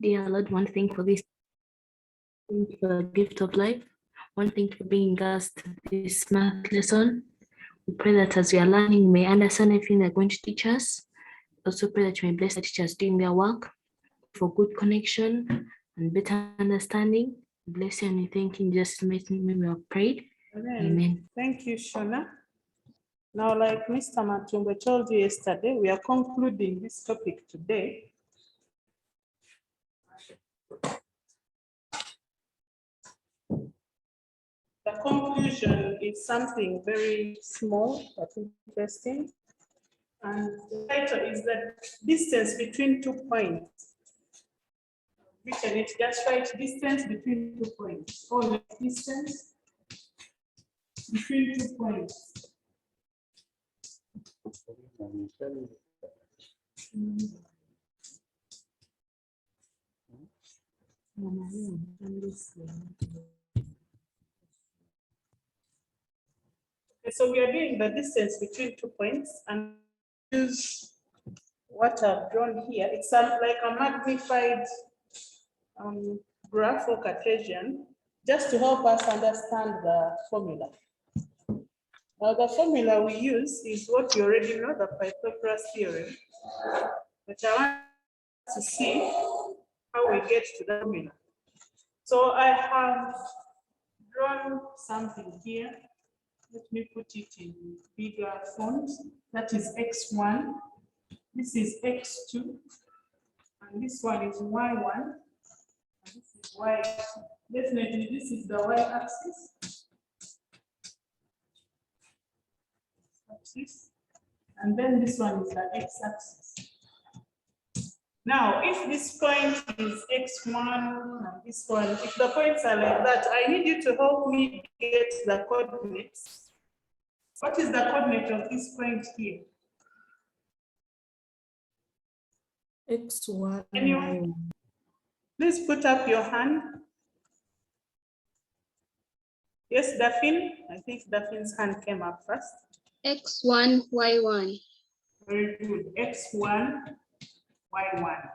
Dear Lord, one thing for this, for the gift of life, one thing for bringing us to this math lesson. We pray that as we are learning, we may understand everything they're going to teach us. Also pray that you may bless the teachers doing their work for good connection and better understanding. Bless you and we thank you in Jesus' mighty name we have prayed. Amen. Thank you, Shona. Now, like Mr. Matumbe told you yesterday, we are concluding this topic today. The conclusion is something very small but interesting. And the title is the distance between 2 points. Written it, just write distance between 2 points. Or the distance between 2 points. Okay, so we are doing the distance between 2 points and use what I've drawn here. It's like a magnified graph or Cartesian, just to help us understand the formula. Now, the formula we use is what you already know, the Pythagoras Theorem. But I want to see how we get to the formula. So I have drawn something here. Let me put it in bigger font. That is x1. This is x2. And this one is y1. And this is y2. Definitely, this is the y-axis. And then this one is the x-axis. Now, if this point is x1 and this one, if the points are like that, I need you to help me get the coordinates. What is the coordinate of this point here? x1. Anyone? Please put up your hand. Yes, Daphne? I think Daphne's hand came up first. x1, y1. Very good. x1, y1.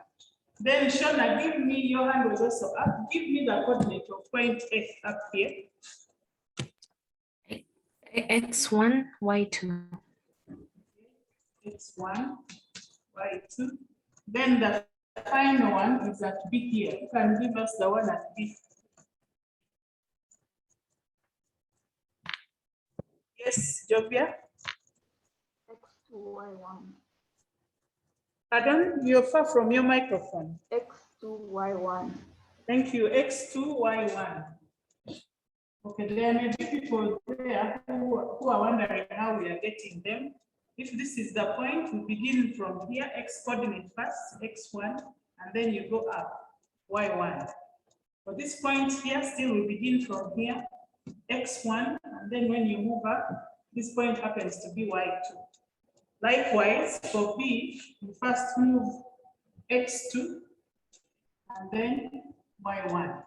Then Shona, give me, your hand was also up. Give me the coordinate of point F up here. X1, Y2. X1, Y2. Then the final one is at B here. You can give us the one at B. Yes, Jovia? x2, y1. Pardon? You're far from your microphone. x2, y1. Thank you. X2, Y1. Okay, there may be people there who are wondering how we are getting them. If this is the point, we begin from here, x coordinate first, x1, and then you go up, y1. For this point here, still we begin from here, x1, and then when you move up, this point happens to be y2. Likewise, for B, you first move x2, and then y1.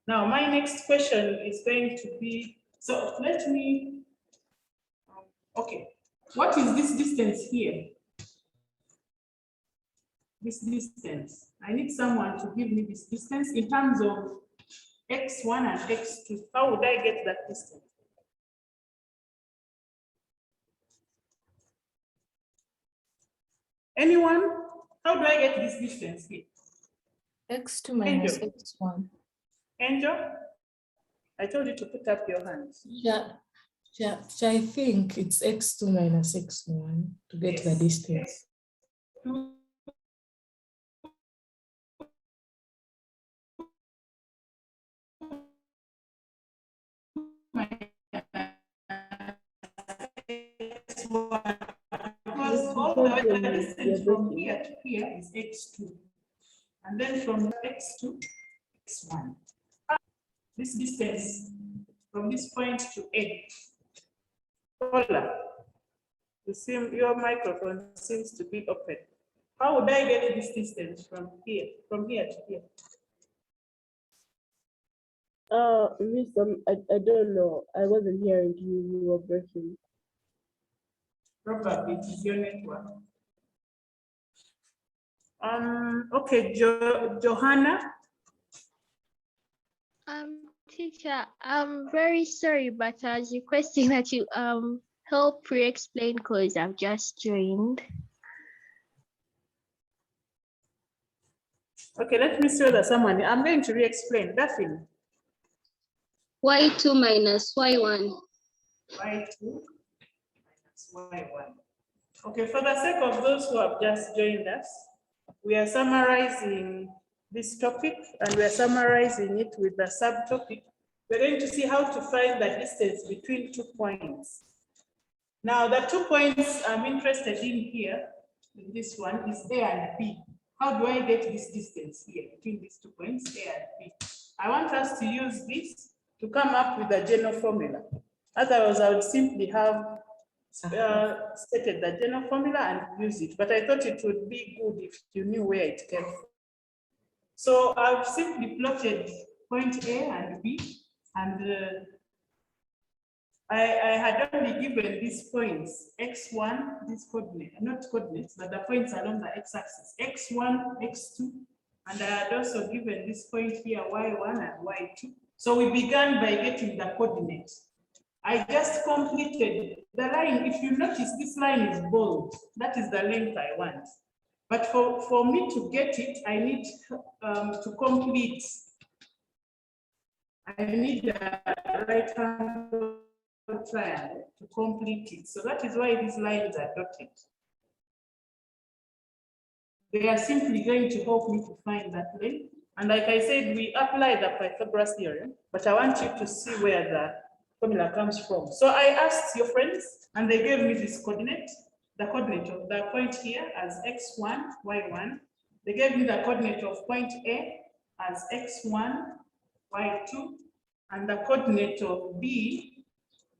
Now, my next question is going to be, so let me, okay, what is this distance here? This distance. I need someone to give me this distance in terms of x1 and x2. How would I get that distance? Anyone? How do I get this distance here? x2 minus Angel. x1. Angel? I told you to put up your hands. Yeah, I think it's x2 minus x1 to get the distance. Because all the distance from here to here is x2. And then from x2, x1. This distance from this point to A. Paula, your microphone seems to be open. How would I get this distance from here to here? Miss, I don't know. I wasn't hearing you. You were breaking. Probably it is your network. Okay, Johanna. Teacher, I'm very sorry, but I was requesting that you help re-explain because I've just joined. Okay, let me show that someone. I'm going to re-explain. Daphne. Y2 minus Y1. Y2 minus Y1. Okay, for the sake of those who have just joined us, we are summarizing this topic and we are summarizing it with the subtopic. We're going to see how to find the distance between 2 points. Now, the 2 points I'm interested in here, in this one, is A and B. How do I get this distance here between these 2 points, A and B? I want us to use this to come up with a general formula. Otherwise, I would simply have stated the general formula and use it, but I thought it would be good if you knew where it came from. So I've simply plotted point A and B, and I had only given these points, x1, these coordinates, not coordinates, but the points along the x-axis, x1, x2, and I had also given this point here, y1 and y2. So we began by getting the coordinates. I just completed the line. If you notice, this line is bold. That is the length I want. But for me to get it, I need to complete. I need a right-hand triangle to complete it. So that is why these lines are dotted. They are simply going to help me to find that length. And like I said, we apply the Pythagoras Theorem, but I want you to see where the formula comes from. So I asked your friends, and they gave me this coordinate, the coordinate of the point here as x1, y1. They gave me the coordinate of point A as x1, y2, and the coordinate of B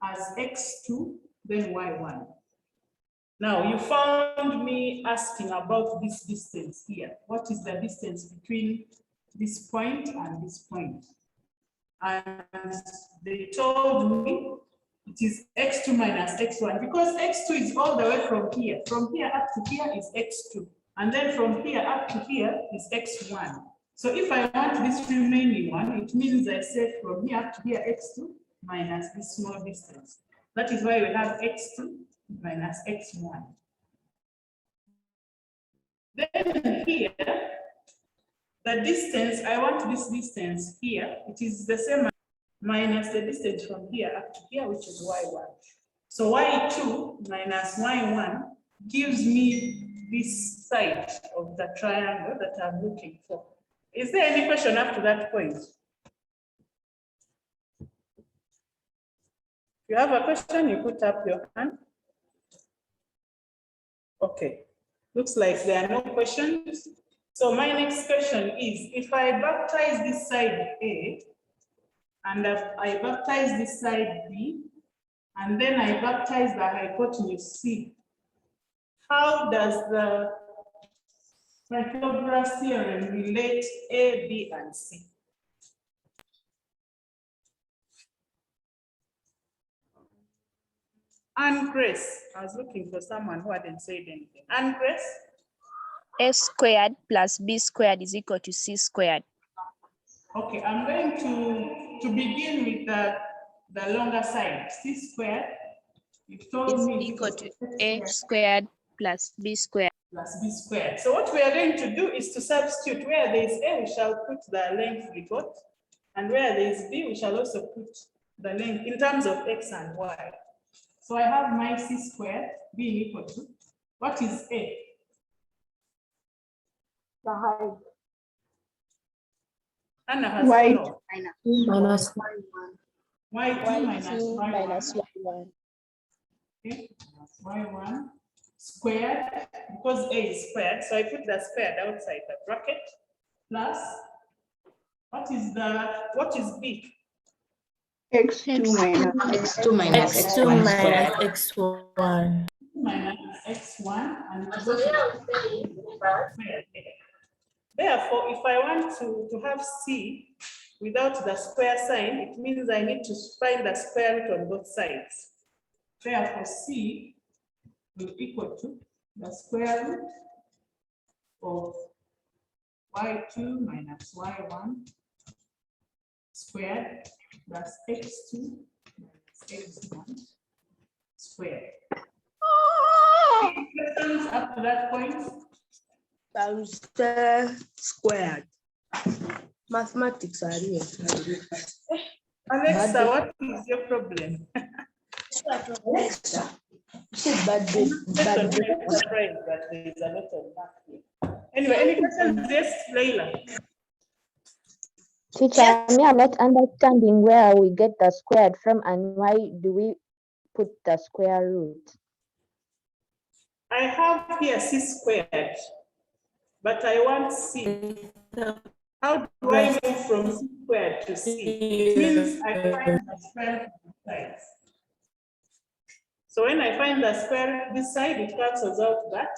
as x2, then y1. Now, you found me asking about this distance here. What is the distance between this point and this point? And they told me it is x2 minus x1, because x2 is all the way from here. From here up to here is x2. And then from here up to here is x1. So if I want this remaining one, it means I say from here up to here x2 minus this small distance. That is why we have x2 minus x1. Then here, the distance, I want this distance here, it is the same minus the distance from here up to here, which is y1. So y2 minus y1 gives me this side of the triangle that I'm looking for. Is there any question up to that point? If you have a question, you put up your hand. Okay, looks like there are no questions. So my next question is, if I baptize this side A, and I baptize this side B, and then I baptize the hypotenuse C, how does the Pythagoras theorem relate A, B, and C? And Grace, I was looking for someone who hadn't said anything. And Grace? A squared plus B squared is equal to C squared. Okay, I'm going to begin with the longer side. C squared, you told Is me equal to A squared plus B squared. Plus B squared. So what we are going to do is to substitute. Where there is A, we shall put the length we got. And where there is B, we shall also put the length in terms of X and Y. So I have my C squared being equal to, what is A? The height. Anna has Y2 no. Minus Y2 minus Y2 Y1. minus Y1. Okay, Y1 squared, because A is squared, so I put the squared outside the bracket, plus, what is B? X2 minus X2 minus X2 X1 squared. minus X1. Minus X1, and it is also squared. Therefore, if I want to have C without the square sign, it means I need to find the square root on both sides. Therefore, C will equal to the square root of y2 minus y1 squared plus x2 minus x1 squared. Any questions up to that point? Times squared. Mathematics are real. Alexa, what is your problem? Alexa, she's bad. I'm surprised that there is a lot of math here. Anyway, any questions? Yes, Leila. Teacher, me, I'm not understanding where we get the squared from and why do we put the square root? I have here c squared, but I want c. How do I move from c squared to c? It means I find the square root of the sides. So when I find the square root this side, it cancels out that.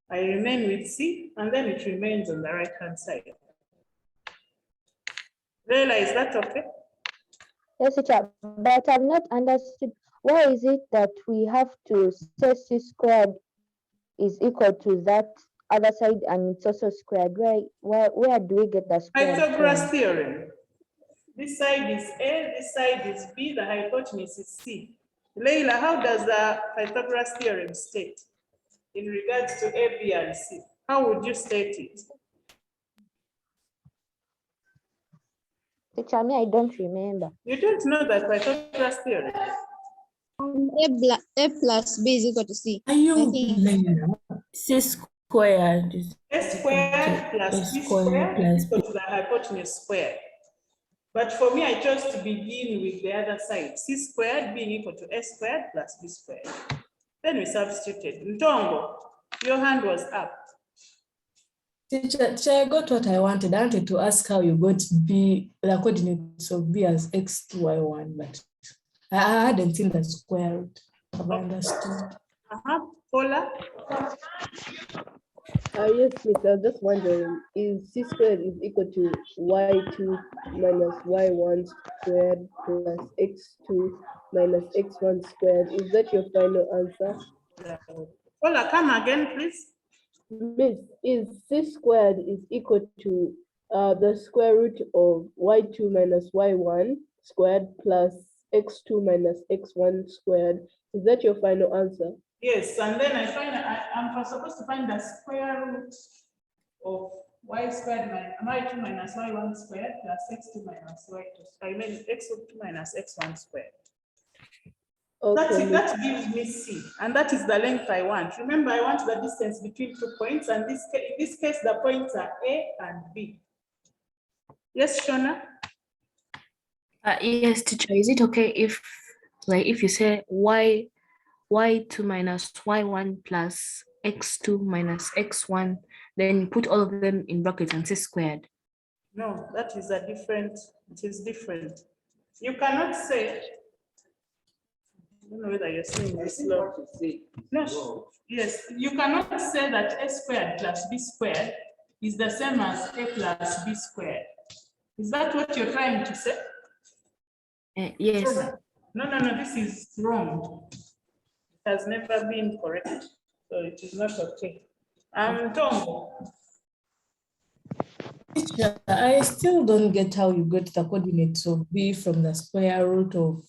I remain with c, and then it remains on the right-hand side. Leila, is that okay? Yes, teacher, but I've not understood why is it that we have to say c squared is equal to that other side and it's also squared? Where do we get the squared Pythagoras from? theorem. This side is A, this side is B, the hypotenuse is C. Leila, how does the Pythagoras theorem state in regards to A, B, and C? How would you state it? Teacher, me, I don't remember. You don't know that Pythagoras theorem? A plus B is equal to C. Are you think- C squared? A squared plus B squared is equal to the hypotenuse squared. But for me, I chose to begin with the other side, C squared being equal to A squared plus B squared. Then we substituted. Ntongo, your hand was up. Teacher, I got what I wanted. I wanted to ask how you got B, the coordinates of B as x2, y1, but I hadn't seen the square root. Have I understood? Paula? Yes, miss, I was just wondering, is c squared is equal to y2 minus y1 squared plus x2 minus x1 squared? Is that your final answer? Paula, come again, please. Miss, is c squared is equal to the square root of y2 minus y1 squared plus x2 minus x1 squared? Is that your final answer? Yes, and then I'm supposed to find the square root of y squared minus y2 minus y1 squared plus x2 minus y2. I mean x2 minus x1 squared. Okay. That gives me c, and that is the length I want. Remember, I want the distance between 2 points, and in this case, the points are A and B. Yes, Shona? Yes, teacher. Is it okay if you say y2 minus y1 plus x2 minus x1, then you put all of them in brackets and say squared? No, that is it is different. You cannot say, I don't know whether you're saying this slow. No, yes, you cannot say that a squared plus b squared is the same as a plus b squared. Is that what you're trying to say? Yes. No, this is wrong. It has never been correct, so it is not okay. Tom. Teacher, I still don't get how you got the coordinates of B from the square root of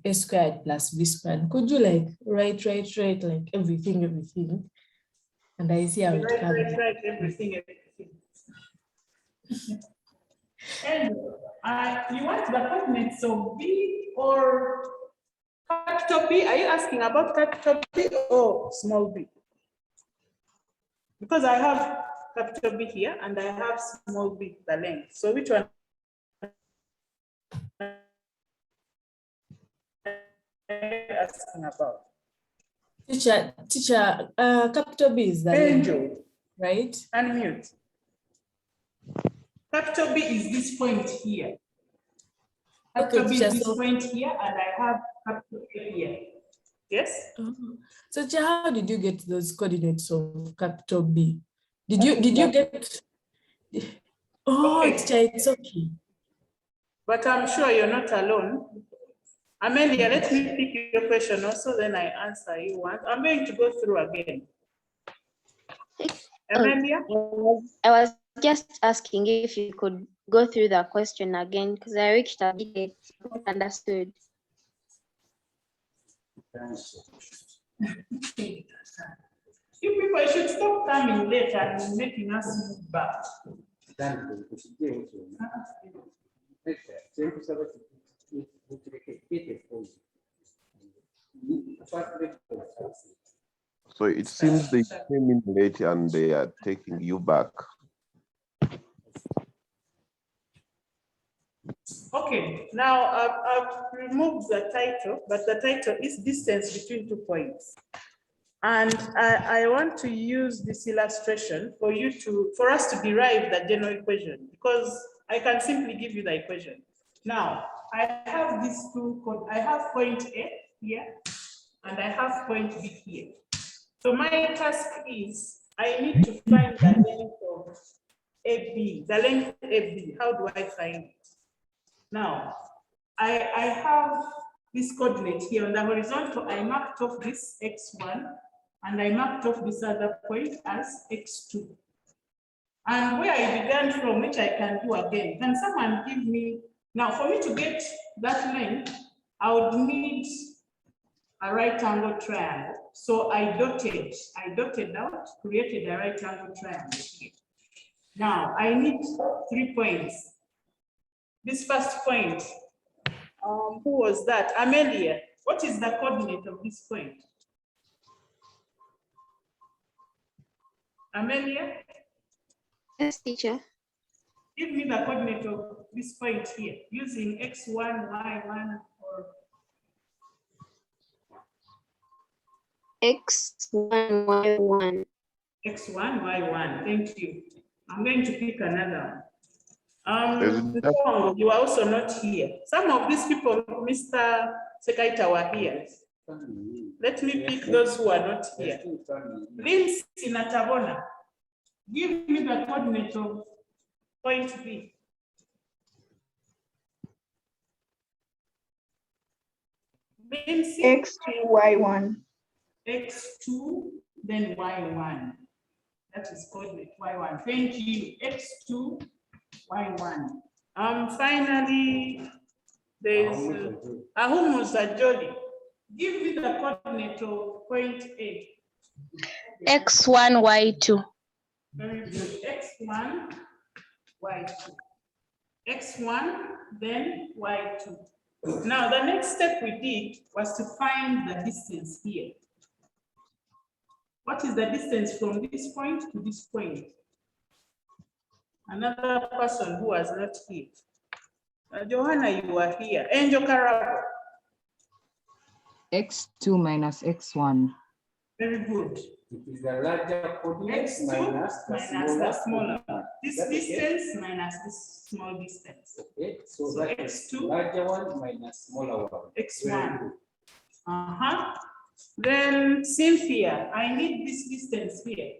A squared plus B squared. Could you like write like everything? And I see how it comes. Right, everything. And you want the coordinates of B or capital B? Are you asking about capital B or small b? Because I have capital B here and I have small b, the length. So which one? Asking about? Teacher, capital B is the length, right? Unmute. Capital B is this point here. Capital B is this point here, and I have capital A here. Yes? So how did you get those coordinates of capital B? Did you get? Oh, okay. Teacher, it's okay. But I'm sure you're not alone. Amelia, let me pick your question also, then I answer you once. I'm going to go through again. Amelia? I was just asking if you could go through the question again because I reached a bit late. Understood. You people should stop coming late and making us move back. So it seems they came in late and they are taking you back. Okay, now I've removed the title, but the title is distance between 2 points. And I want to use this illustration for us to derive the general equation, because I can simply give you the equation. Now, I have these two, I have point A here, and I have point B here. So my task is, I need to find the length of AB, the length AB. How do I find it? Now, I have this coordinate here on the horizontal. I marked off this x1, and I marked off this other point as x2. And where I began from, which I can do again, can someone give me, now for me to get that length, I would need a right angle triangle. So I dotted out, created a right angle triangle here. Now I need 3 points. This first point, who was that? Amelia. What is the coordinate of this point? Amelia? Yes, teacher. Give me the coordinate of this point here using x1, y1, or x1, y1. x1, y1. Thank you. I'm going to pick another one. You are also not here. Some of these people, Mr. Sekaita, were here. Let me pick those who are not here. Lindsay Natabona, give me the coordinate of point B. Lindsay, x2, y1. x2, then y1. That is coordinate y1. Thank you. x2, y1. Finally, there's Ahumus Ajoli. Give me the coordinate of point A. x1, y2. Very good. x1, y2. x1, then y2. Now, the next step we did was to find the distance here. What is the distance from this point to this point? Another person who was not here. Johanna, you are here. Angel Carabo. x2 minus x1. Very good. It is the larger coordinate x2 minus the smaller one. This distance minus this small distance. Okay, so that x2 is larger one minus smaller one. x1. Then Cynthia, I need this distance here.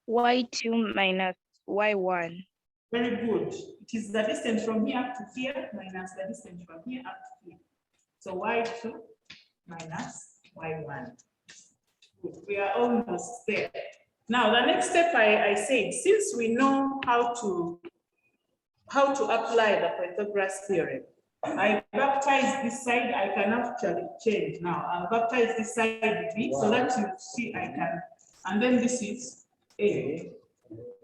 y2 minus y1. Very good. It is the distance from here up to here minus the distance from here up to here. So y2 minus y1. Good. We are almost there. Now the next step I said, since we know how to apply the Pythagoras theorem, I baptize this side. I can actually change now. I'll baptize this side B so that you see I can. And then this is A.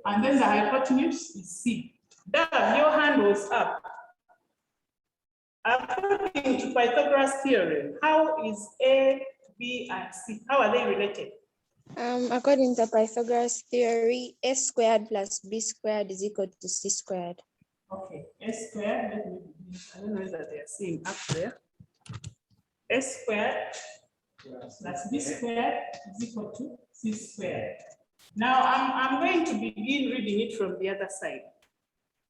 And then the hypotenuse is C. Dab, your hand was up. According to Pythagoras theorem, how is A, B, and C? How are they related? According to Pythagoras theory, a squared plus b squared is equal to c squared. Okay, a squared, I don't know whether they are seeing up there. A squared plus b squared is equal to c squared. Now I'm going to begin reading it from the other side.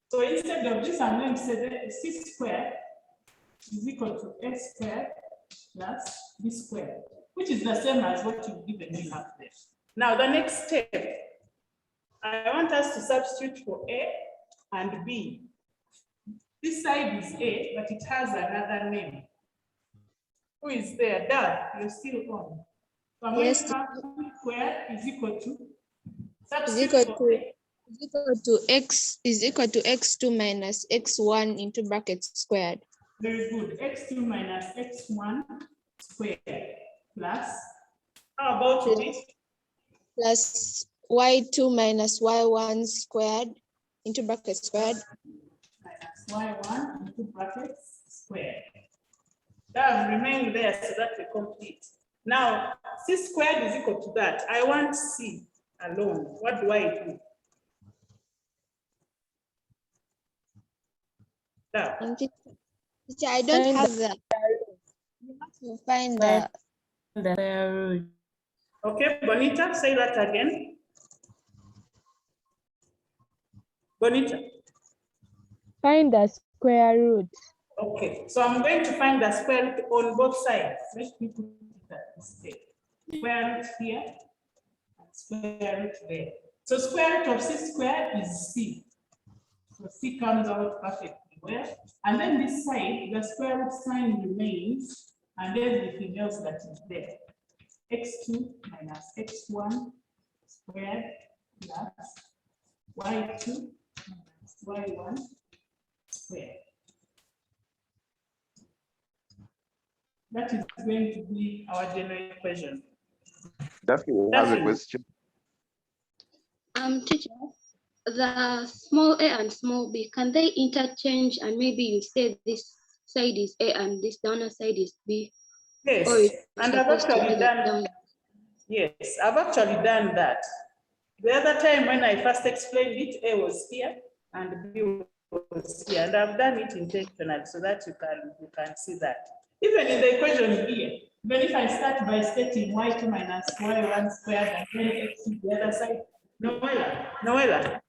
So instead of this, I'm going to say that c squared is equal to a squared plus b squared, which is the same as what you've given me up there. Now the next step, I want us to substitute for A and B. This side is A, but it has another name. Who is there? Dad, you're still on. So I'm going to have C squared is equal to is equal to x is equal to x2 minus x1 into brackets squared. Very good. X2 minus x1 squared plus, how about this? Plus y2 minus y1 squared into brackets squared. Minus y1 into brackets squared. That remain there so that we complete. Now, c squared is equal to that. I want c alone. What do I do? That. Teacher, I don't have that. You have to find the square root. Okay, Bonita, say that again. Bonita. Find the square root. Okay, so I'm going to find the square root on both sides. Let me put it at this stage. Square root here, and square root there. So square root of c squared is c. So c comes out perfectly well. And then this side, the square root sign remains, and everything else that is there. X2 minus x1 squared plus y2 minus y1 squared. That is going to be our general equation. Daphne has a question. Teacher, the small a and small b, can they interchange and maybe you say this side is a and this down side is b? Yes, and I've actually done. Yes, I've actually done that. The other time when I first explained it, A was here and B was here, and I've done it intentionally so that you can see that. Even in the equation here, even if I start by stating y2 minus y1 squared and then x to the other side, Noella.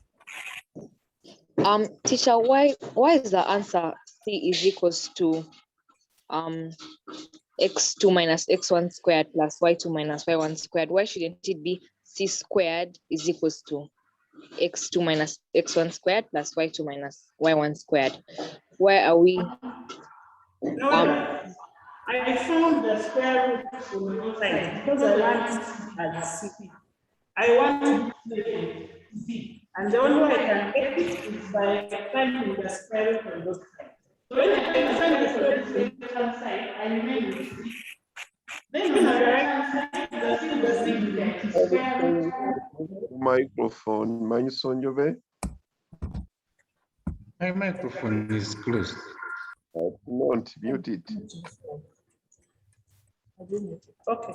Teacher, why is the answer C is equals to x2 minus x1 squared plus y2 minus y1 squared? Why shouldn't it be c squared is equals to x2 minus x1 squared plus y2 minus y1 squared? Where are we? I found the square root on both sides because I want as C. I want C. And the only way I can get it is by finding the square root on both sides. So when I find the square root on the left-hand side, I remain with C. Then on the right-hand side, the significant square root. Microphone, Manisonjove. My microphone is closed. Not mute it. Okay.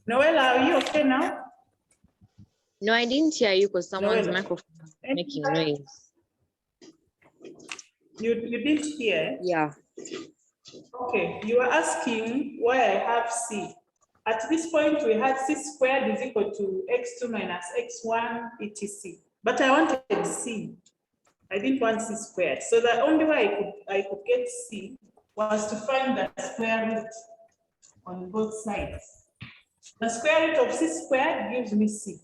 Noella, are you okay now? No, I didn't hear you because someone's Noella. microphone is making noise. You didn't hear? Yeah. Okay, you are asking why I have C. At this point, we had C squared is equal to x2 minus x1 etc. But I wanted C. I didn't want C squared. So the only way I could get C was to find the square root on both sides. The square root of C squared gives me C.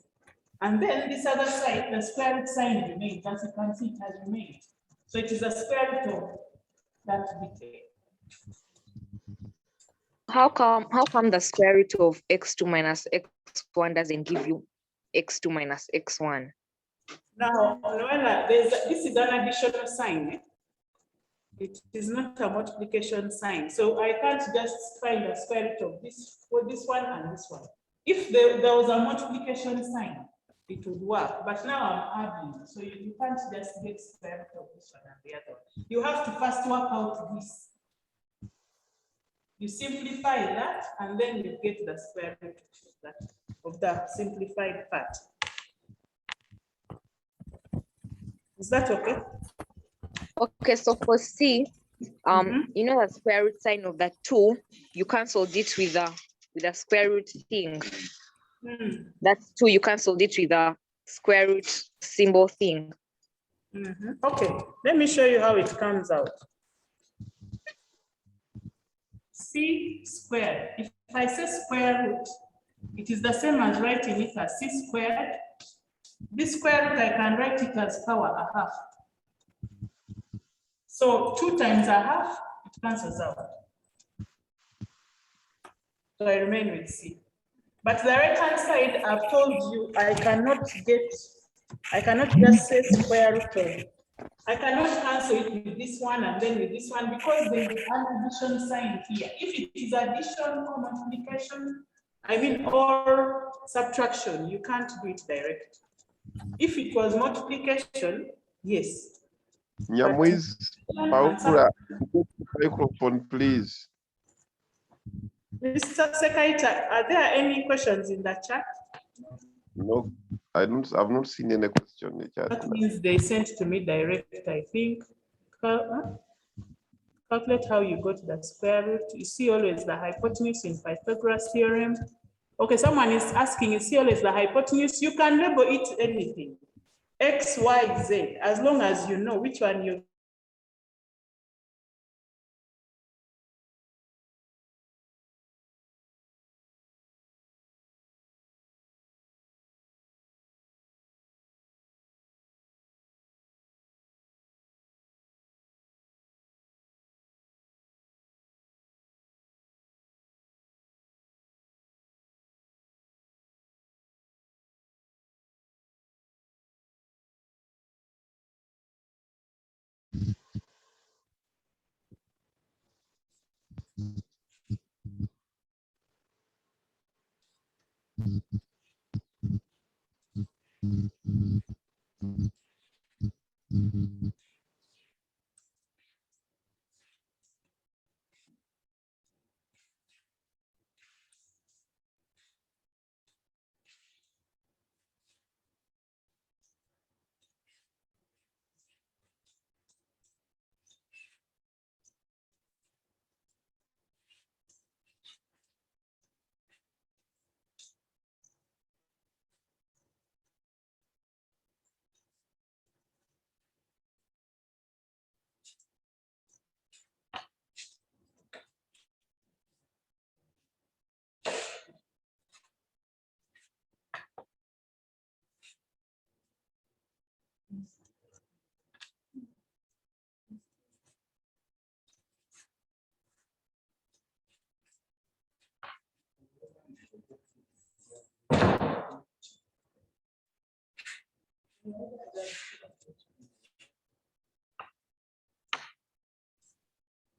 And then this other side, the square root sign remains. As you can see, it has remained. So it is the square root of that detail. How come the square root of x2 minus x1 doesn't give you x2 minus x1? Now, Noella, this is an additional sign. Eh? It is not a multiplication sign. So I can't just find the square root of this for this one and this one. If there was a multiplication sign, it would work. But now I'm adding. So you can't just get square root of this one and the other one. You have to first work out this. You simplify that, and then you get the square root of the simplified part. Is that okay? Okay, so for C, you know the square root sign of that 2, you cancelled it with a square root thing. That's 2, you cancelled it with a square root symbol thing. Okay, let me show you how it comes out. C squared. If I say square root, it is the same as writing it as C squared. This square root, I can write it as power a half. So 2 times a half, it cancels out. So I remain with C. But the right-hand side, I've told you, I cannot just say square root of. I cannot cancel it with this one and then with this one because there is an addition sign here. If it is addition or multiplication, or subtraction, you can't do it direct. If it was multiplication, yes. Nyamwiz, Paula, microphone, please. Mr. Sekaita, are there any questions in the chat? No, I've not seen any question in the chat. That means they sent to me direct, I think. Calculate how you got the square root. You see always the hypotenuse in Pythagoras theorem. Okay, someone is asking, you see always the hypotenuse. You can label it anything. X, Y, Z, as long as you know which one you.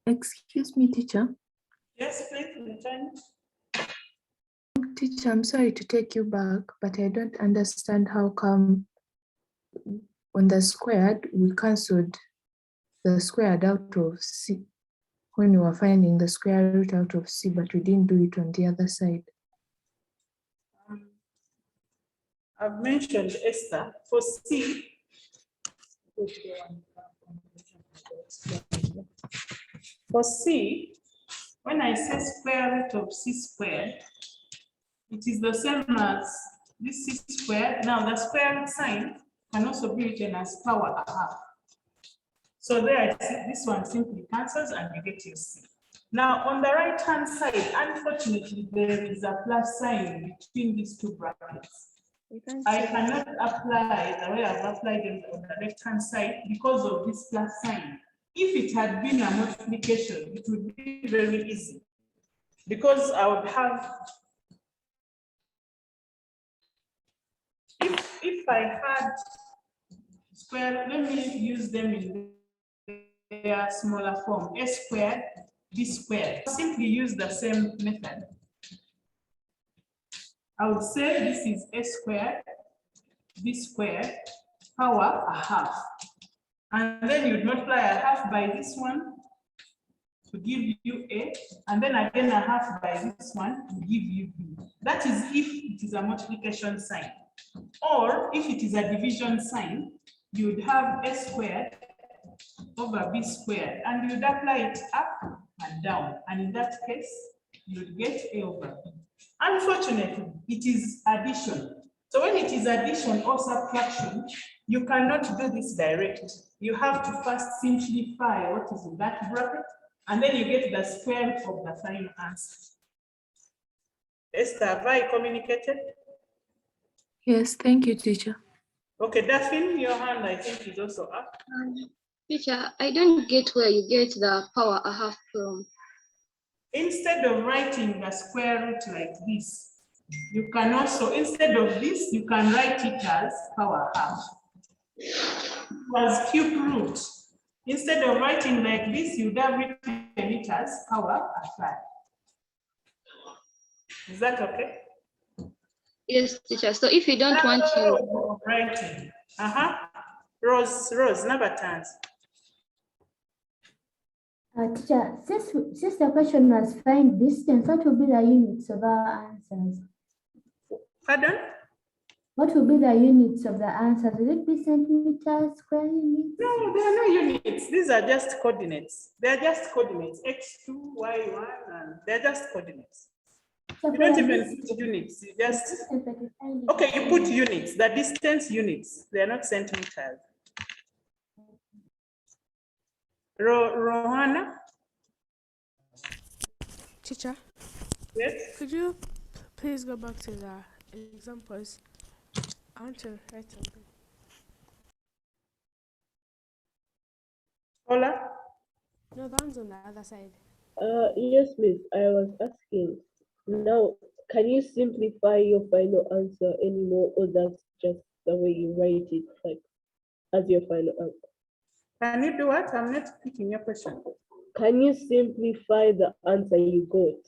Excuse me, teacher. Yes, please, return. Teacher, I'm sorry to take you back, but I don't understand how come on the squared, we cancelled the squared out of C when we were finding the square root out of C, but we didn't do it on the other side. I've mentioned Esther for C. For C, when I say square root of C squared, it is the same as this C squared. Now the square root sign can also be written as power a half. So there, this one simply cancels and you get your C. Now on the right hand side, unfortunately, there is a plus sign between these two brackets. I cannot apply the way I've applied them on the left hand side because of this plus sign. If it had been a multiplication, it would be very easy because I would have, if I had square, let me use them in their smaller form, a squared, b squared. Simply use the same method. I would say this is a squared, b squared, power a half. And then you'd multiply a half by this one to give you a, and then again a half by this one to give you b. That is if it is a multiplication sign. Or if it is a division sign, you would have a squared over b squared, and you'd apply it up and down. And in that case, you'd get a over b. Unfortunately, it is addition. So when it is addition or subtraction, you cannot do this direct. You have to first simplify what is in that bracket, and then you get the square root of the final answer. Esther, have I communicated? Yes, thank you, teacher. Okay, Daphne, your hand I think is also up. Teacher, I don't get where you get the power a half from. instead of writing the square root like this, you can also, instead of this, you can write it as power half. Was cube root. Instead of writing like this, you'd have written it as power applied. Is that okay? Yes, teacher. So if you don't want to writing, Rose, number turns. Teacher, since the question was find distance, what will be the units of our answers? Pardon? What will be the units of the answers? Will it be centimeters, square units? No, there are no units. These are just coordinates. They are just coordinates. X2, Y1, and they're just coordinates. So you don't even put units. You just okay. You put units. The distance units. They are not centimeters. Rohana. Teacher. Yes. Could you please go back to the examples? I want to write something. Hola. No, the one's on the other side. Yes, miss. I was asking. Now, can you simplify your final answer anymore, or that's just the way you write it, like as your final answer? Can you do what? I'm not picking your question. Can you simplify the answer you got?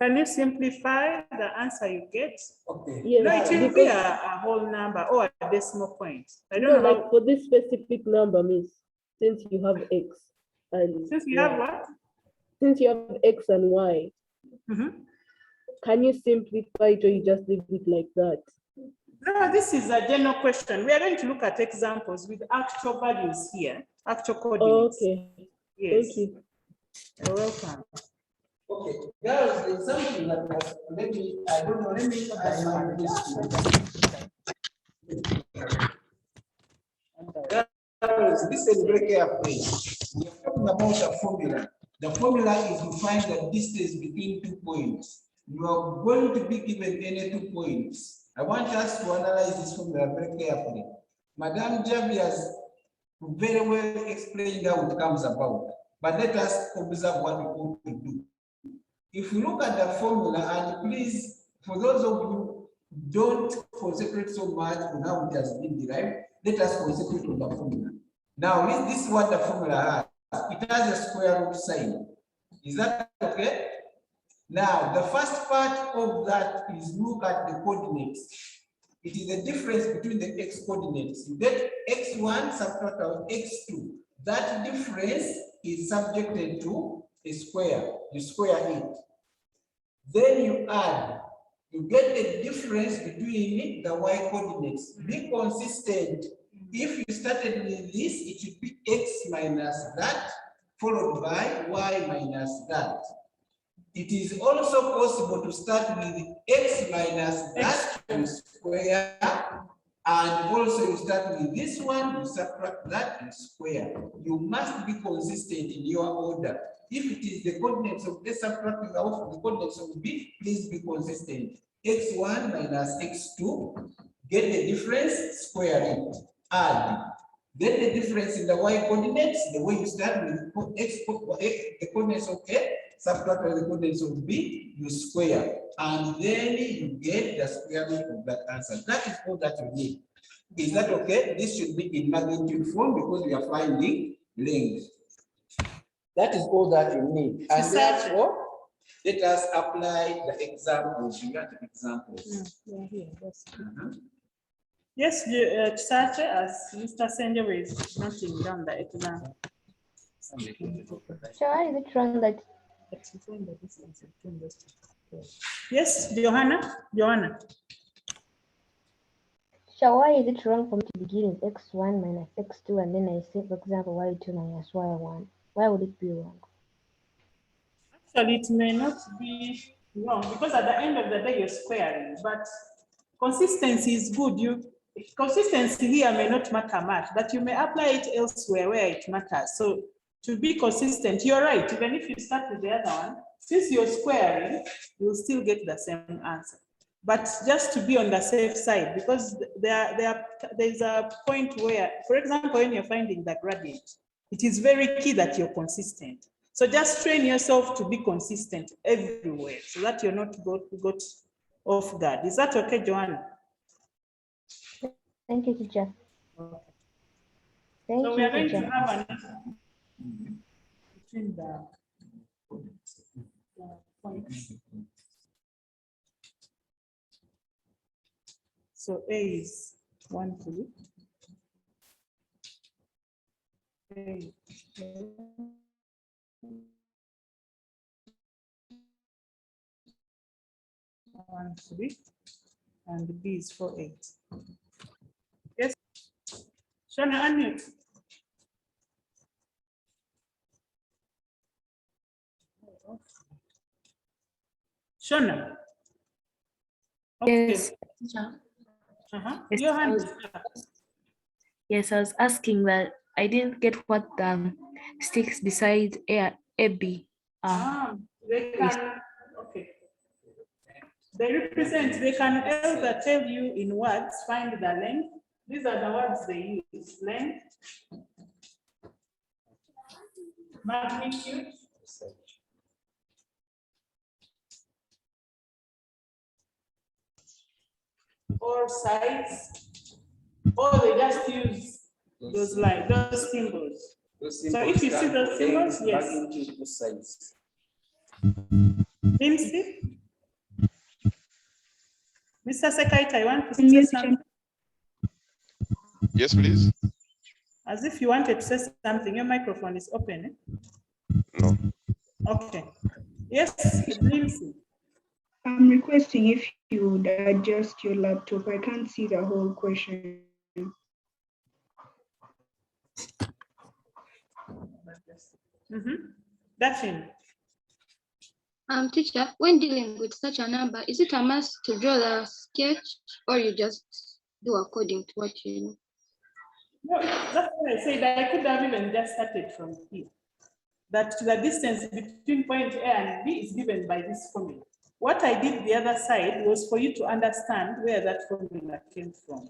Can you simplify the answer you get? Okay. Yes, no, it will be a whole number or a decimal point. I don't know. Like for this specific number, miss, since you have X and since you have what? Since you have X and Y. Can you simplify it or you just leave it like that? No, this is a general question. We are going to look at examples with actual values here, actual coordinates. Okay. Yes. Thank you. You're welcome. Okay, girls, there's something that maybe I don't know. Let me ask my girls, listen very carefully. We are talking about a formula. The formula is to find the distance between 2 points. You are going to be given any 2 points. I want us to analyze this formula very carefully. Madame Javi has very well explained how it comes about, but let us observe what we want to do. If you look at the formula, and please, for those of you who don't concentrate so much on how it has been derived, let us concentrate on the formula. Now, this is what the formula has. It has a square root sign. Is that okay? Now, the first part of that is look at the coordinates. It is the difference between the x coordinates. You get x1 subtract out x2. That difference is subjected to a square. You square it. Then you add. You get the difference between the y coordinates. Be consistent. If you started with this, it should be x minus that, followed by y minus that. It is also possible to start with x minus that and square, and also you start with this one, you subtract that and square. You must be consistent in your order. If it is the coordinates of A subtracting out of the coordinates of B, please be consistent. x1 minus x2, get the difference, square it, add. Get the difference in the y coordinates, the way you start with x, the coordinates of A, subtract the coordinates of B, you square, and then you get the square root of that answer. That is all that you need. Is that okay? This should be in magnitude form because we are finding length. That is all that you need. And therefore, let us apply the examples. You got the examples. Yes, Chisache, as Mr. Senjo is noting down the example. Why is it wrong that? Yes, Johanna. So why is it wrong for me to begin with x1 minus x2 and then I say, for example, y2 minus y1? Why would it be wrong? Actually, it may not be wrong because at the end of the day, you're squaring, but consistency is good. Consistency here may not matter much, but you may apply it elsewhere where it matters. So to be consistent, you're right. Even if you start with the other one, since you're squaring, you'll still get the same answer. But just to be on the safe side, because there's a point where, for example, when you're finding the gradient, it is very key that you're consistent. So just train yourself to be consistent everywhere so that you're not got off guard. Is that okay, Joanna? Thank you, teacher. Okay. Thank So you, we are going to teacher. have between the points. So A is 1, 2. A. 1, 3, and B is 4, 8. Yes, Shona, unmute. Shona. Okay. Yes. Yes, Your I hand was, is up. yes, I was asking that I didn't get what the sticks beside AB. They can, okay. They represent, they can either tell you in words, find the length. These are the words they use: length, magnitude, or size, or they just use those like those symbols. So if you see those symbols, yes. Lindsay? Mr. Sekaita, I want to say something. Yes, please. As if you wanted to say something, your microphone is open. Eh? No. Okay. Yes, Lindsay. I'm requesting if you would adjust your laptop. I can't see the whole question. Daphne. Teacher, when dealing with such a number, is it a must to draw the sketch or you just do according to what you know? No, that's what I said. I could have even just started from here. That the distance between point A and B is given by this formula. What I did the other side was for you to understand where that formula came from.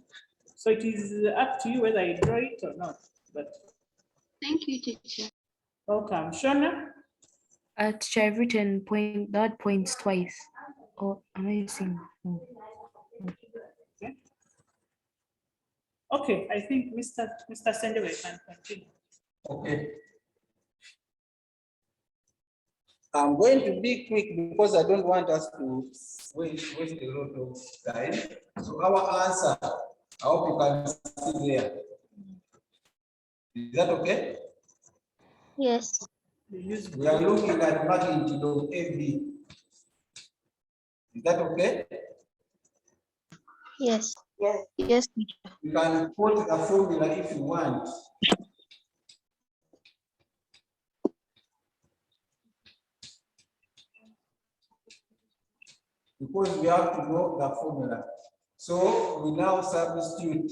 So it is up to you whether you draw it or not. But thank you, teacher. Welcome. Shona? Teacher, I've written the word points twice. Oh, amazing. Okay. Okay, I think Mr. Sendewe can continue. Okay. I'm going to be quick because I don't want us to waste a lot of time. So our answer, I hope you can see there. Is that okay? Yes. We are looking at magnitude of AB. Is that okay? Yes. Yes. Yes, teacher. You can quote the formula if you want. Because we have to know the formula. So we now substitute.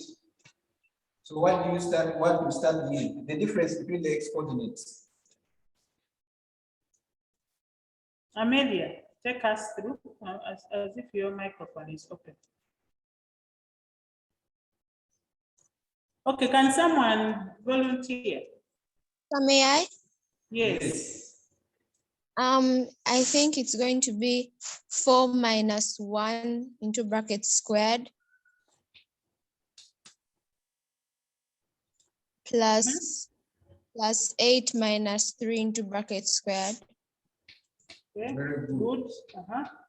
So what do you start? What do you start with? The difference between the x coordinates. Amelia, take us through as if your microphone is open. Okay, can someone volunteer? May I? Yes. I think it's going to be 4 minus 1 into brackets squared plus 8 minus 3 into brackets squared. Okay, very good.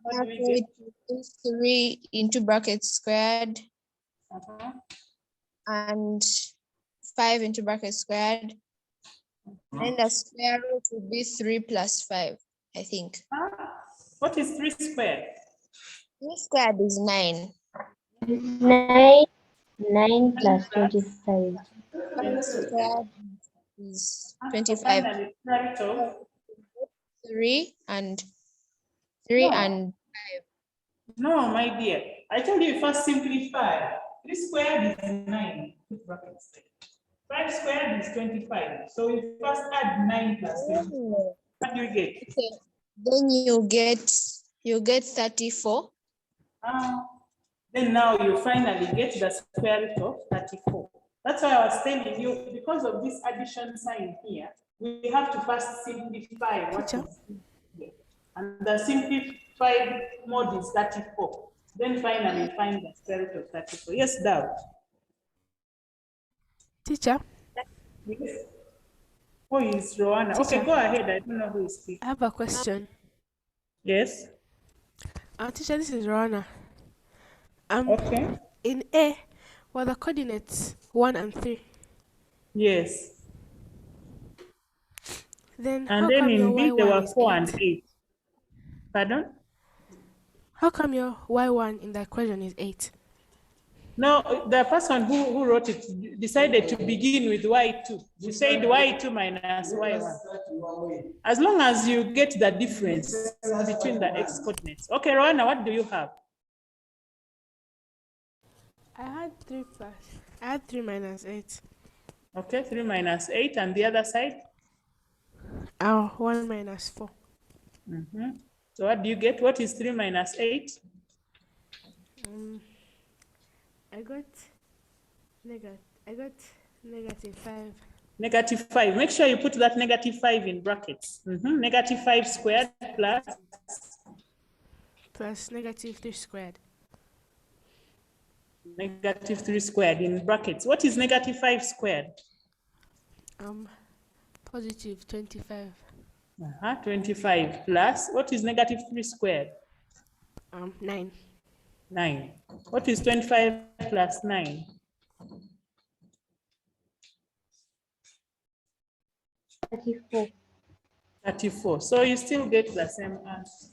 What do we get? 3 into brackets squared and 5 into brackets squared. And the square root would be 3 plus 5, I think. What is 3 squared? 3 squared is 9. 9 plus 25. 5 squared is 25. 3 and 5. No, my dear. I told you first simplify. 3 squared is 9. Put brackets there. 5 squared is 25. So we first add 9 plus 25. What do you get? Okay. Then you get 34. Then now you finally get the square root of 34. That's why I was telling you, because of this addition sign here, we have to first simplify what is here. And the simplified mode is 34. Then finally find the square root of 34. Yes, Dad. Teacher. Yes. Who is Rowana? Teacher. Okay, go ahead. I don't know who is speaking. I have a question. Yes. Teacher, this is Rowana. Okay. In A, were the coordinates 1 and 3? Yes. Then And how then come your in B, there Y1 were is 4 8? and 8. Pardon? How come your Y1 in the equation is 8? No, the person who wrote it decided to begin with Y2. You said Y2 minus Y1. As long as you get the difference between the x coordinates. Okay, Rowana, what do you have? I had 3 minus 8. Okay, 3 minus 8, and the other side? 1 minus 4. So what do you get? What is 3 minus 8? I got negative 5. Negative 5. Make sure you put that negative 5 in brackets. Negative 5 squared plus negative 3 squared. Negative 3 squared in brackets. What is negative 5 squared? Positive 25. 25 plus, what is negative 3 squared? 9. 9. What is 25 plus 9? 34. 34. So you still get the same answer.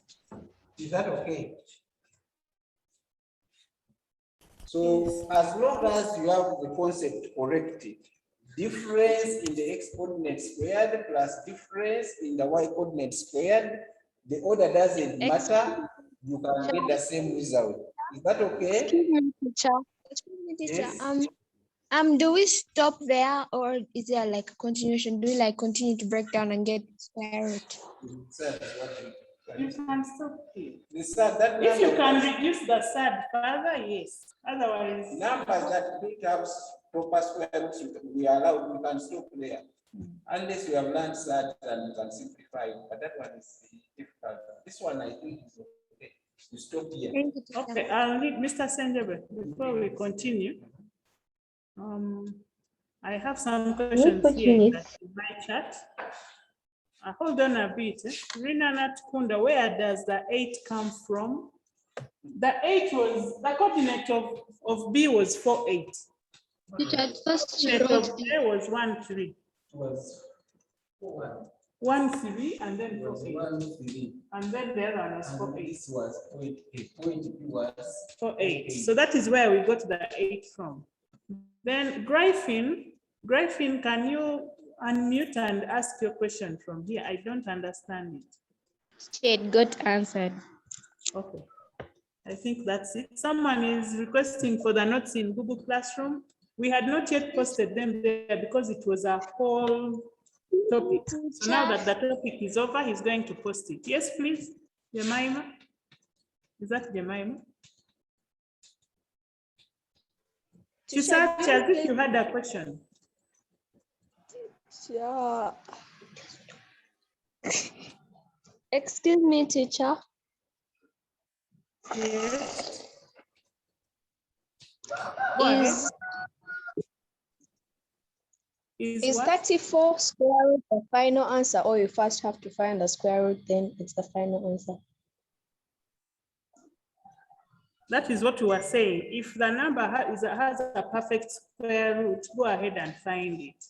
Is that okay? So as long as you have the concept corrected, difference in the x coordinate squared plus difference in the y coordinate squared, the order doesn't matter. You can get the same result. Is that okay? Excuse me, teacher. Excuse me, teacher. Yes. Do we stop there, or is there like a continuation? Do we like continue to break down and get square root? You can stop here. That if you can reduce the surd further, yes. Otherwise, numbers that pick up proper square roots, we are allowed, we can stop there. Unless you have learned surd and you can simplify, but that one is difficult. This one I think is okay. You stop here. Okay, I'll need Mr. Senjebe before we continue. I have some questions here in my chat. Hold on a bit. Rina Natkunda, where does the 8 come from? The 8 was, the coordinate of B was 4, 8. Teacher, first she Coordinate wrote of A was 1, 3. Was 1, 3, and then 4, 8. And then the other one was 4, 8. This was point B was 4, 8. So that is where we got the 8 from. Then Gryphon, can you unmute and ask your question from here? I don't understand it. It got answered. Okay. I think that's it. Someone is requesting for the notes in Google Classroom. We had not yet posted them there because it was a whole topic. So now that the topic is over, he's going to post it. Yes, please, Jemima. Is that Jemima? Chisachi, as if you had a question. Yeah. Excuse me, teacher. Yes. Is 34 square root the final answer, or you first have to find the square root, then it's the final answer? That is what we were saying. If the number has a perfect square root, go ahead and find it.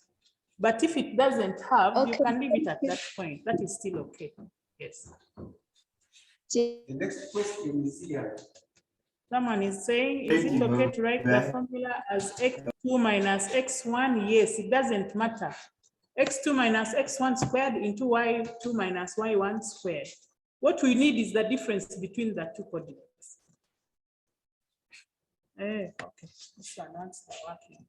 But if it doesn't have, you can leave it at that point. That is still okay. Yes. The next question is here. Someone is saying, is it okay to write the formula as x2 minus x1? Yes, it doesn't matter. x2 minus x1 squared into y2 minus y1 squared. What we need is the difference between the two coordinates. Okay, this one not working.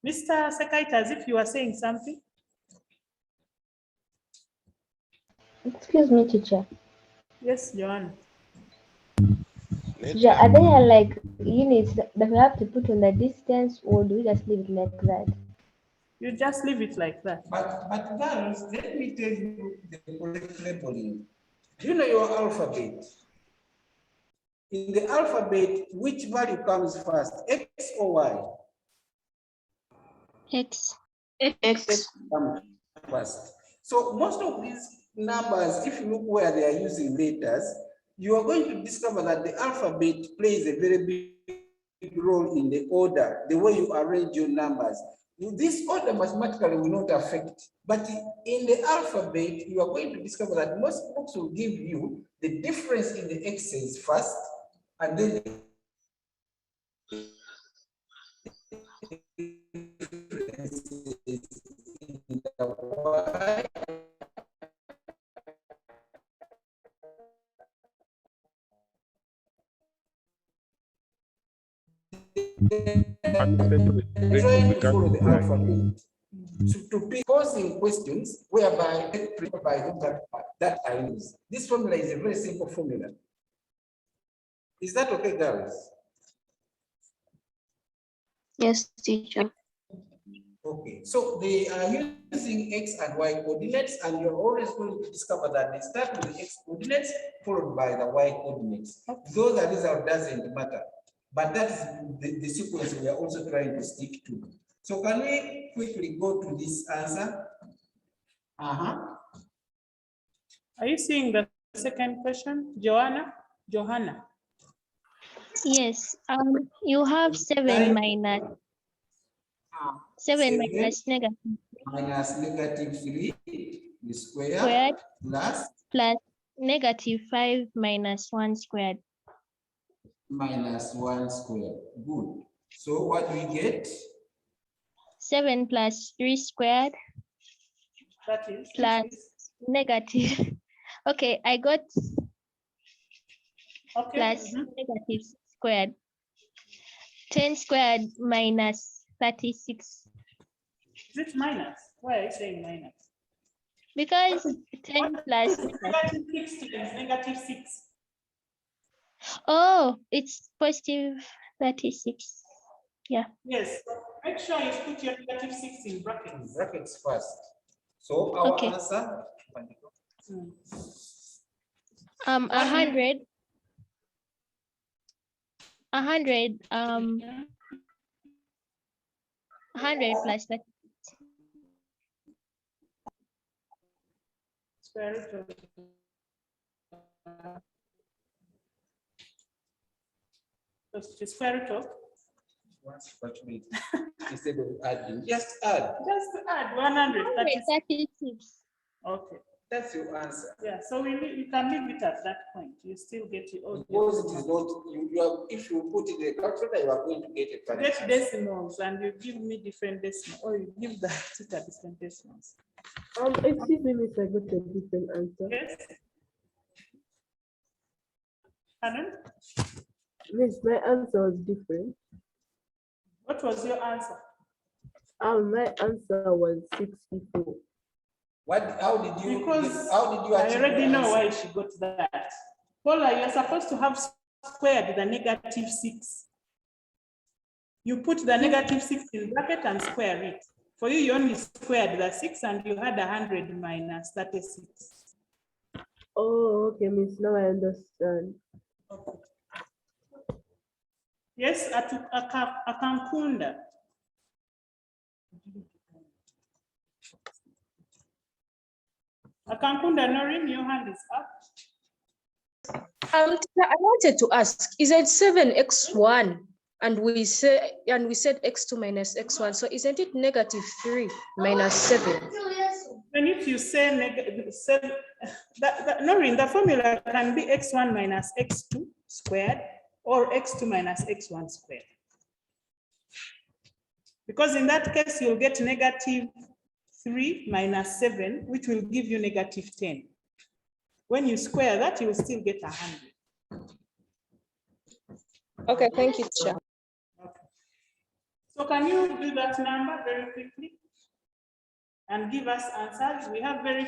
Mr. Sekaita, as if you were saying something. Excuse me, teacher. Yes, Joanna. Teacher, are there like units that we have to put on the distance, or do we just leave it like that? You just leave it like that. But girls, let me tell you the correct labeling. Do you know your alphabet? In the alphabet, which value comes first, X or Y? X. X. Comes first. So most of these numbers, if you look where they are using letters, you are going to discover that the alphabet plays a very big role in the order, the way you arrange your numbers. This order mathematically will not affect, but in the alphabet, you are going to discover that most books will give you the difference in the X's first, and then the differences in the Y. Trying to follow the alphabet. So to be posing questions whereby that I use. This formula is a very simple formula. Is that okay, girls? Yes, teacher. Okay, so they are using X and Y coordinates, and you're always going to discover that they start with the X coordinates followed by the Y coordinates. Though the result doesn't matter, but that is the sequence we are also trying to stick to. So can we quickly go to this answer? Are you seeing the second question, Johanna? Yes. You have 7 minus 7 minus negative minus negative 3 the square squared plus negative 5 minus 1 squared. Minus 1 squared. Good. So what do we get? 7 plus 3 squared plus negative. Okay, I got plus negative 6 squared. 10 squared minus 36. Is it minus? Why are you saying minus? Because 10 plus negative 6 is negative 6. Oh, it's positive 36. Yeah. Yes. Make sure you put your negative 6 in brackets. Brackets first. So our Okay. answer. 100. 100. 100 plus that. Square root of the square root of. Instead of adding, just add. Just add 136. Okay. That's your answer. Yeah, so you can leave it at that point. You still get your own. Because it is not, if you put it in the calculator, you are going to get a correct get decimals and you give me different decimals, or you give the teacher different decimals. Excuse me, Miss, I got a different answer. Yes. Pardon? Miss, my answer was different. What was your answer? My answer was 64. How did you I already know why she got that. Paula, you're supposed to have squared the negative 6. You put the negative 6 in bracket and square it. For you, you only squared the 6 and you had 100 minus 36. Oh, okay, Miss, now I understand. Okay. Yes, Akankunda. Akankunda, Noreen, your hand is up. I wanted to ask, is it 7x1 and we said x2 minus x1, so isn't it negative 3 minus 7? And if you say negative 7, Noreen, the formula can be x1 minus x2 squared or x2 minus x1 squared. Because in that case, you'll get negative 3 minus 7, which will give you negative 10. When you square that, you will still get 100. Okay, thank you, teacher. Okay. So can you do that number very quickly and give us answers? We have very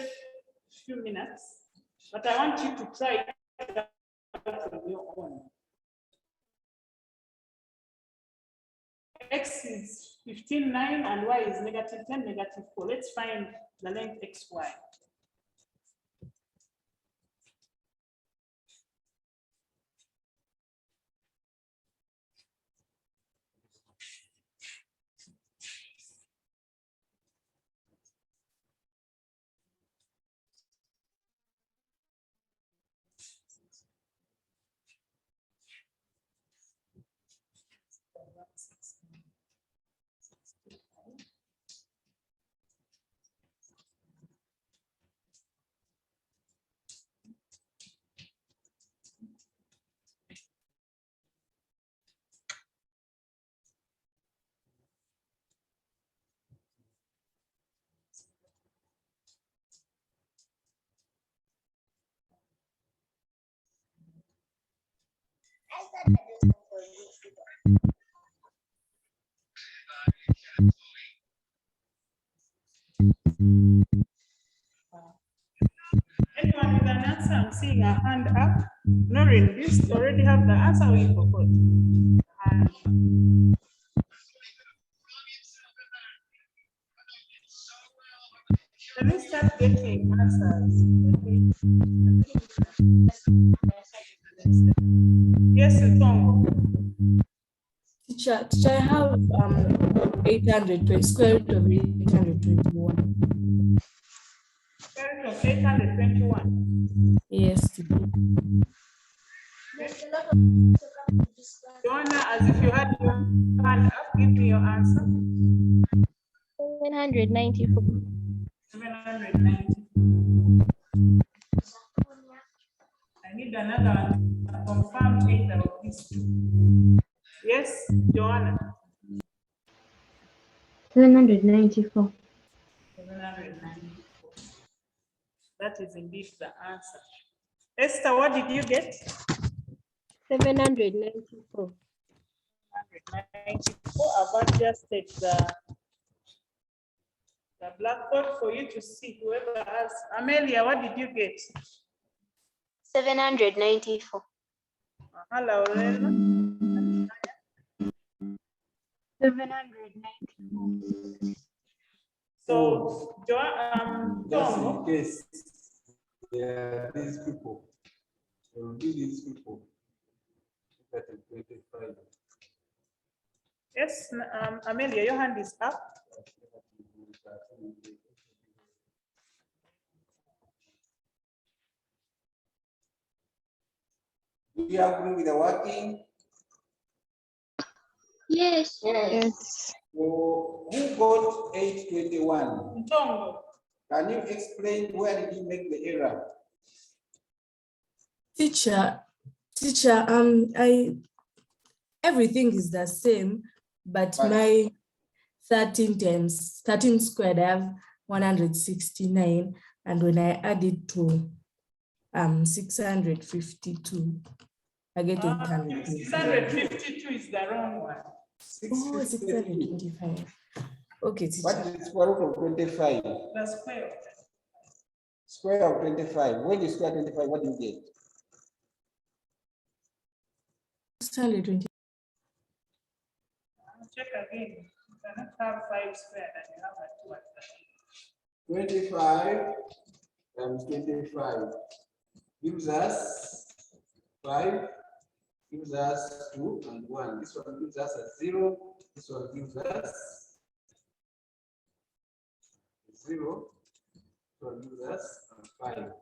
few minutes, but I want you to try it out on your own. X is 15, 9, and Y is negative 10, negative 4. Let's find the length XY. Anyone with an answer? I'm seeing a hand up. Noreen, do you already have the answer or you forgot? Can we start getting answers? Yes, Tongo. Teacher, I have 820 square root of 821. Square root of 821. Yes, teacher. Joanna, as if you had your hand up, give me your answer. 794. 790. I need another one to confirm either of these two. Yes, Joanna. 794. 794. That is indeed the answer. Esther, what did you get? 794. 794. I've adjusted the blackboard for you to see. Whoever has. Amelia, what did you get? 794. Hello, Lorena. 794. So, Just Tongo. in case there are these people, there will be these people. That is 25. Yes, Amelia, your hand is up. Do you agree with the working? Yes. Yes. So who got 821? Tongo. Can you explain where did you make the error? Teacher, everything is the same, but my 13 squared, I have 169, and when I add it to 652, I get 800. 652 is the wrong one. Oh, 625. Okay, teacher. What is the square root of 25? The square. Square of 25. When you square 25, what do you get? 620. Check again. You cannot have 5 squared and you have a 2 at 25 times 25 gives us 5, gives us 2 and 1. This one gives us a 0. This one gives us 0. This one gives us a 5. And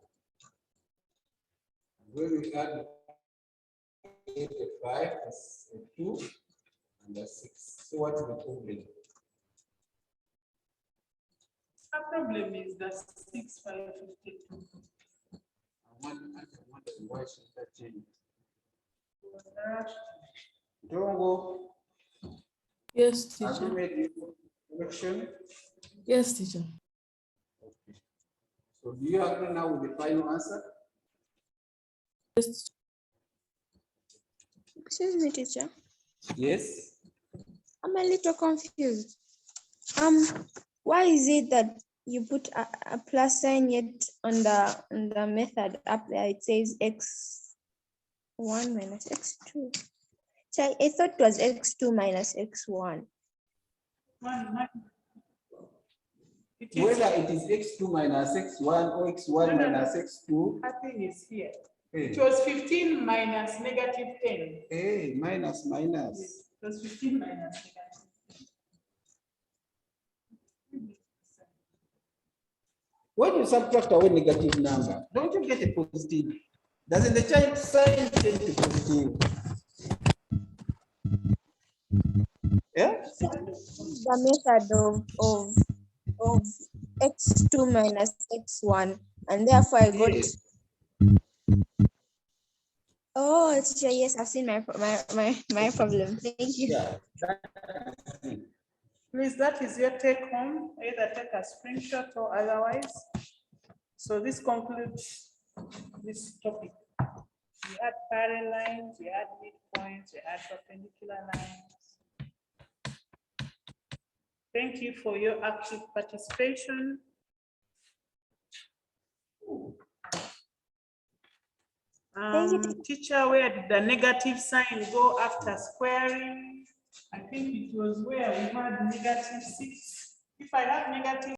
when we add 5, that's a 2 and a 6. So what is the problem? The problem is the 6552. I wonder why should that change? Tongo. Yes, Have teacher. you made your correction? Yes, teacher. Okay. So do you agree now with the final answer? Yes. Excuse me, teacher. Yes. I'm a little confused. Why is it that you put a plus sign yet on the method up there it says x1 minus x2? So I thought it was x2 minus x1. Whether it is x2 minus x1 or x1 minus x2. Nothing is here. Hey. It was 15 minus negative 10. Hey, minus. Yes, it was 15 minus negative. When you subtract away negative number, don't you get a positive? Doesn't the child sign change to positive? Yeah? The method of x2 minus x1, and therefore I got. Yes. Oh, teacher, yes, I've seen my problem. Thank you. Yeah. Please, that is your take home. Either take a screenshot or otherwise. So this concludes this topic. We had parallel lines, we had midpoints, we had perpendicular lines. Thank you for your active participation. Teacher, where did the negative sign go after squaring? I think it was where we had -6. If I have negative